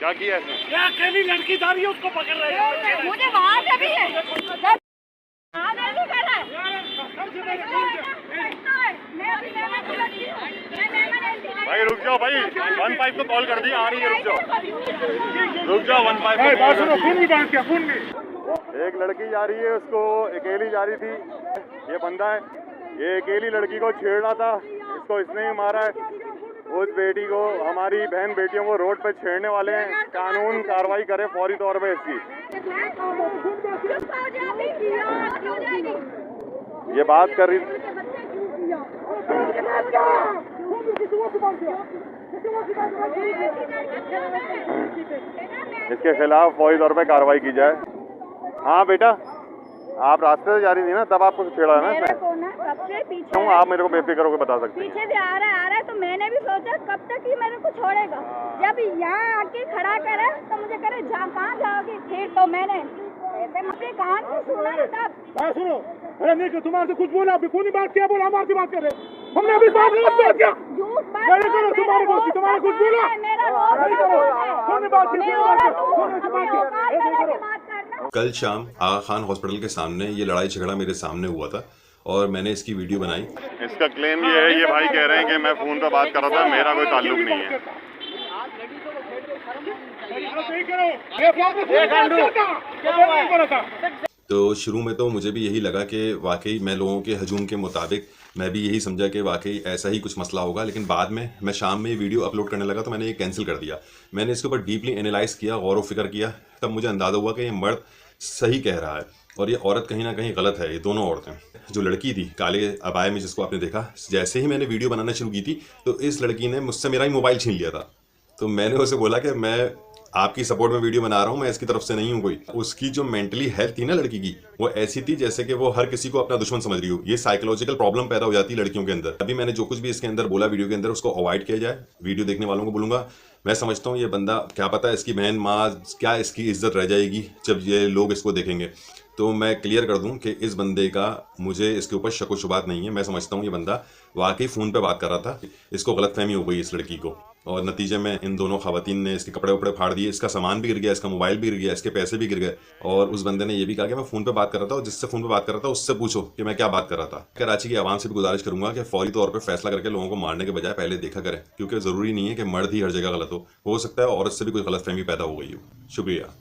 क्या किया इसने? क्या अकेली लड़की जा रही है उसको पकड़ रहे हैं। मुझे वहाँ से भी है। भाई रुक जाओ भाई, 15 को कॉल कर दी, आ रही है, रुक जाओ 15। फोन भी बांध किया, फोन भी। एक लड़की जा रही है, उसको अकेली जा रही थी। ये बंदा है, ये अकेली लड़की को छेड़ रहा था, इसको इसने ही मारा है। उस बेटी को, हमारी बहन बेटियों को रोड पे छेड़ने वाले हैं, कानून कार्रवाई करे फौरी तौर पे इसकी। ये बात कर रही, इसके खिलाफ फौरी तौर पे कार्रवाई की जाए। हाँ बेटा, आप रास्ते से जा रही थी ना, तब आपको छेड़ा है ना इसने? सबसे पीछे आप मेरे को बेफिक्र होकर बता सकते हैं। पीछे से आ रहा है, तो मैंने भी सोचा कब तक ही मेरे को छोड़ेगा। जब यहाँ आके खड़ा करे तो मुझे करे कहाँ जाओगी, फिर तो मैंने ऐसे कान से सुना तब। सुनो, अरे नहीं तुम्हारे से कुछ बोला, अभी कौन बात क्या बोला, हमारी बात करे, हमने अभी बात नहीं किया। झूठ बात करो, तुम्हारे कुछ बोला, कल शाम आगा खान हॉस्पिटल के सामने ये लड़ाई झगड़ा मेरे सामने हुआ था और मैंने इसकी वीडियो बनाई। इसका क्लेम ये है, ये भाई कह रहे हैं कि मैं फोन पे बात कर रहा था, मेरा कोई ताल्लुक नहीं है। तो शुरू में तो मुझे भी यही लगा कि वाकई मैं लोगों के हजूम के मुताबिक मैं भी यही समझा कि वाकई ऐसा ही कुछ मसला होगा, लेकिन बाद में मैं शाम में ये वीडियो अपलोड करने लगा तो मैंने ये कैंसिल कर दिया। मैंने इसके ऊपर डीपली एनालाइज किया, गौर व फिक्र किया, तब मुझे अंदाज़ा हुआ कि ये मर्द सही कह रहा है और ये औरत कहीं ना कहीं गलत है। ये दोनों औरतें, जो लड़की थी काले अबाए में जिसको आपने देखा, जैसे ही मैंने वीडियो बनाना शुरू की थी तो इस लड़की ने मुझसे मेरा ही मोबाइल छीन लिया था। तो मैंने उसे बोला कि मैं आपकी सपोर्ट में वीडियो बना रहा हूँ, मैं इसकी तरफ से नहीं हूँ कोई। उसकी जो मेंटली हेल्थ थी ना लड़की की, वो ऐसी थी जैसे कि वो हर किसी को अपना दुश्मन समझ रही हो। ये साइकोलॉजिकल प्रॉब्लम पैदा हो जाती है लड़कियों के अंदर। अभी मैंने जो कुछ भी इसके अंदर बोला वीडियो के अंदर, उसको अवॉइड किया जाए। वीडियो देखने वालों को बोलूँगा, मैं समझता हूँ ये बंदा, क्या पता इसकी बहन माँ क्या इसकी इज्जत रह जाएगी जब ये लोग इसको देखेंगे। तो मैं क्लियर कर दूं कि इस बंदे का, मुझे इसके ऊपर शक व शुबात नहीं है। मैं समझता हूँ ये बंदा वाकई फ़ोन पे बात कर रहा था, इसको गलतफहमी हो गई इस लड़की को, और नतीजे में इन दोनों खवातीन ने इसके कपड़े वपड़े फाड़ दिए, इसका सामान भी गिर गया, इसका मोबाइल भी गिर गया, इसके पैसे भी गिर गए। और उस बंदे ने ये भी कहा कि मैं फ़ोन पे बात कर रहा था, और जिससे फ़ोन पे बात कर रहा था उससे पूछो कि मैं क्या बात कर रहा था। कराची की आवाम से भी गुजारिश करूंगा कि फौरी तौर पर फैसला करके लोगों को मारने के बजाय पहले देखा करें, क्योंकि ज़रूरी नहीं है कि मर्द ही हर जगह गलत हो सकता है औरत से भी कोई गलतफहमी पैदा हो गई हो। शुक्रिया।